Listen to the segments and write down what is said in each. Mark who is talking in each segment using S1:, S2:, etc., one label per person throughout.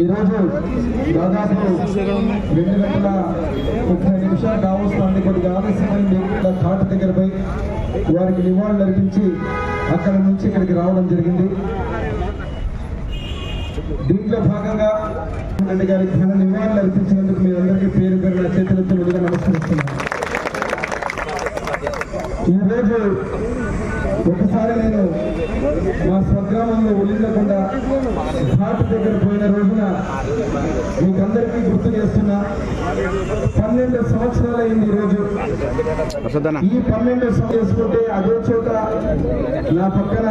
S1: ఈరోజు దాదాపు 2:30 నిమిషాలు కావస్తుంది. కొద్దిగా ఆలస్యమైంది. ఘాట్ దగ్గర పోయి వారికి నివాళులు అర్పించి అక్కడ నుంచి ఇక్కడికి రావడం జరిగింది. దీంట్లో భాగంగా రెడ్డి గారికి ఘన నివాళులు అర్పించినందుకు మీ అందరికీ పేరు పేరున చేతులతో ముందుగా నమస్కరిస్తున్నాను. ఈరోజు ఒకసారి నేను మా స్వగ్రామంలో ఉలిందకుండా ఘాట్ దగ్గర పోయిన రోజున మీకందరికీ గుర్తు చేస్తున్నా. 12 సంవత్సరాలు అయింది ఈరోజు. ఈ 12 చేసుకుంటే అదే చోట నా పక్కన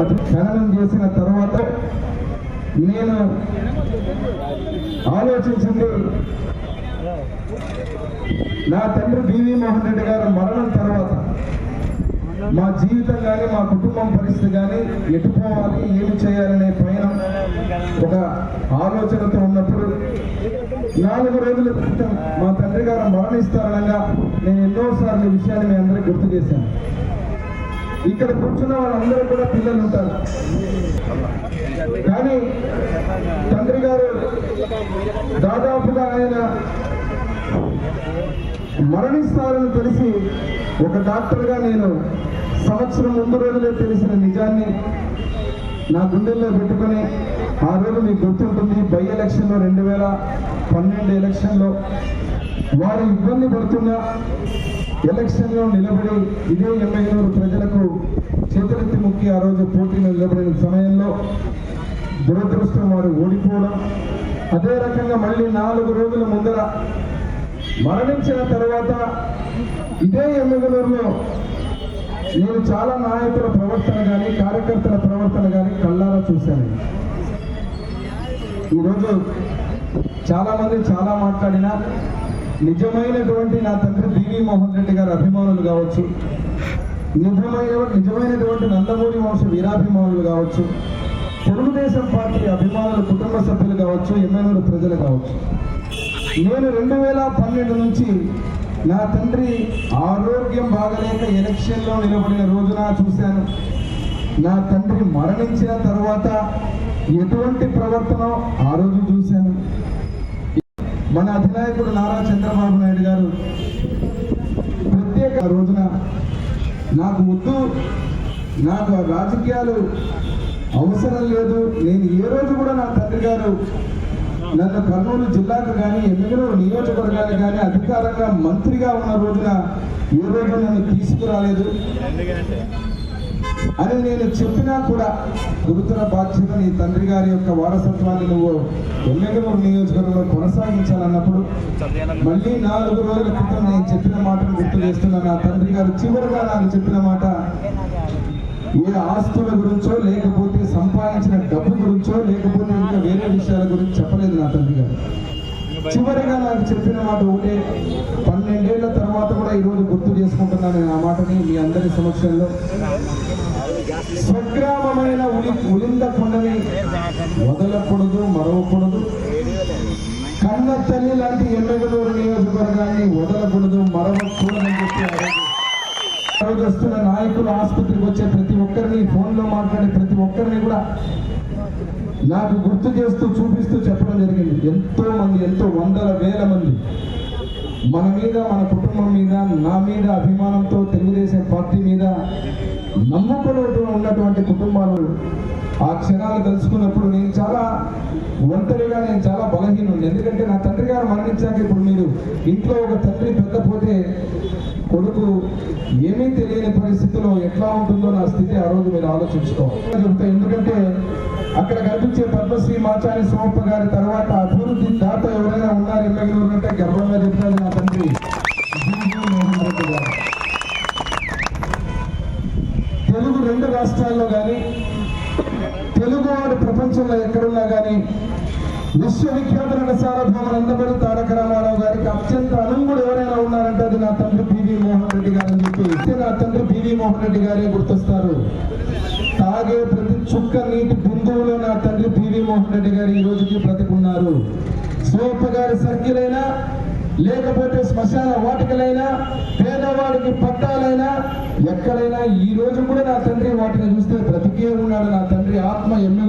S1: అది ఖననం చేసిన తర్వాత నేను ఆలోచించింది, నా తండ్రి బివి మోహన్ రెడ్డి గారు మరణం తర్వాత మా జీవితం కానీ మా కుటుంబం పరిస్థితి కానీ ఎటు పోవాలి, ఏమి చేయాలనే పైన ఒక ఆలోచనతో ఉన్నప్పుడు 4 రోజుల క్రితం మా తండ్రి గారు మరణిస్తారనగా నేను ఎన్నోసార్లు ఈ విషయాన్ని మీ అందరికీ గుర్తు చేశాను. ఇక్కడ కూర్చున్న వాళ్ళందరూ కూడా పిల్లలు ఉంటారు. కానీ తండ్రి గారు దాదాపుగా ఆయన మరణిస్తారని తెలిసి ఒక డాక్టర్గా నేను సంవత్సరం ముందు రోజులే తెలిసిన నిజాన్ని నా గుండెల్లో పెట్టుకుని, ఆ రోజు మీకు గుర్తుంటుంది, బై ఎలక్షన్లో 2012 ఎలక్షన్లో వారు ఇబ్బంది పడుతున్న ఎలక్షన్లో నిలబడి ఇదే ఎమ్మెల్యేలు ప్రజలకు చేతులెత్తి ముక్కి ఆ రోజు పోటీలో నిలబడిన సమయంలో దురదృష్టం వారు ఓడిపోవడం. అదే రకంగా మళ్ళీ 4 రోజుల ముందర మరణించిన తర్వాత ఇదే ఎమ్మెల్యేలో నేను చాలా నాయకుల ప్రవర్తన కానీ కార్యకర్తల ప్రవర్తన కానీ కళ్ళారా చూశాను. ఈరోజు చాలామంది చాలా మాట్లాడినా నిజమైనటువంటి నా తండ్రి బివి మోహన్ రెడ్డి గారి అభిమానులు కావచ్చు, నిజమైనటువంటి నందమూరి వంశ వీరాభిమానులు కావచ్చు, తెలుగుదేశం పార్టీ అభిమానుల కుటుంబ సభ్యులు కావచ్చు, ఎమ్మెల్యేలు ప్రజలు కావచ్చు, నేను 2012 నుంచి నా తండ్రి ఆరోగ్యం బాగలేక ఎలక్షన్లో నిలబడిన రోజున చూశాను. నా తండ్రి మరణించిన తర్వాత ఎటువంటి ప్రవర్తన ఆ రోజు చూశాను. మన అధినాయకుడు నారా చంద్రబాబు నాయుడు గారు ప్రత్యేక రోజున నాకు వద్దు, నాకు రాజకీయాలు అవసరం లేదు, నేను ఏ రోజు కూడా నా తండ్రి గారు నన్ను కర్నూలు జిల్లాకు కానీ ఎమ్మెల్యేలు నియోజకవర్గానికి కానీ అధికారంగా మంత్రిగా ఉన్న రోజున ఏ రోజు నన్ను తీసుకురాలేదు అని నేను చెప్పినా కూడా గురుతర బాధ్యత నీ తండ్రి గారి యొక్క వారసత్వాన్ని నువ్వు ఎమ్మెల్యేలు నియోజకవర్గంలో కొనసాగించాలన్నప్పుడు మళ్ళీ 4 రోజుల క్రితం నేను చెప్పిన మాటను గుర్తు చేస్తున్నా. నా తండ్రి గారు చివరిగా నాకు చెప్పిన మాట ఏ ఆస్తుల గురించో, లేకపోతే సంపాదించిన డబ్బు గురించో, లేకపోతే ఇంకా వేరే విషయాల గురించి చెప్పలేదు నా తండ్రి గారు. చివరిగా నాకు చెప్పిన మాట ఒకటే, 12 ఏళ్ల తర్వాత కూడా ఈరోజు గుర్తు చేసుకుంటున్నాను నేను ఆ మాటని మీ అందరి సమక్షంలో. స్వగ్రామమైన ఉలింద కొండని వదలకూడదు, మరవకూడదు. కన్న తల్లి లాంటి ఎమ్మెగనూరు నియోజకవర్గాన్ని వదలకూడదు, మరవకూడదని చెప్పి ఆ రోజు వస్తున్న నాయకులు, ఆసుపత్రికి వచ్చే ప్రతి ఒక్కరిని, ఫోన్లో మాట్లాడే ప్రతి ఒక్కరిని కూడా నాకు గుర్తు చేస్తూ చూపిస్తూ చెప్పడం జరిగింది. ఎంతో మంది, ఎంతో వందల వేల మంది మన మీద, మన కుటుంబం మీద, నా మీద అభిమానంతో తెలుగుదేశం పార్టీ మీద నమ్మకంతో ఉన్నటువంటి కుటుంబాలు ఆ క్షణాలు కలుసుకున్నప్పుడు నేను చాలా ఒంటరిగా, నేను చాలా బలహీనుండి. ఎందుకంటే నా తండ్రి గారు మరణించాక ఇప్పుడు మీరు ఇంట్లో ఒక తండ్రి పెద్దపోతే కొడుకు ఏమీ తెలియని పరిస్థితిలో ఎట్లా ఉంటుందో నా స్థితి ఆ రోజు మీరు ఆలోచించుకోవాలి చెప్తా. ఎందుకంటే అక్కడ కనిపించే పద్మశ్రీ మాచారి సోమప్ప గారి తర్వాత అభివృద్ధి దాత ఎవరైనా ఉన్నారు ఎమ్మెల్యేలు అంటే గర్వంగా చెప్తారు నా తండ్రి మోహన్ రెడ్డి గారు. తెలుగు 2 రాష్ట్రాల్లో కానీ తెలుగువాడు ప్రపంచ ప్రపంచంలో ఎక్కడున్నా కానీ విశ్వవిఖ్యాత నట సార్వభౌమ నందమూరి తారక రామారావు గారికి అత్యంత అనుగుడు ఎవరైనా ఉన్నారంటే అది నా తండ్రి పివి మోహన్ రెడ్డి గారు అని చెప్పి నా తండ్రి పివి మోహన్ రెడ్డి గారే గుర్తొస్తారు. తాగే ప్రతి చుక్క నీటి బిందువులో నా తండ్రి పివి మోహన్ రెడ్డి గారు ఈ రోజుకి బ్రతికున్నారు. సోప గారి సర్కిల్ అయినా లేకపోతే శ్మశాన వాటికలైనా పేదవాడికి పట్టాలైనా ఎక్కడైనా ఈ రోజు కూడా నా తండ్రి వాటిని చూస్తే బ్రతికే ఉన్నాడు. నా తండ్రి ఆత్మ ఎమ్మె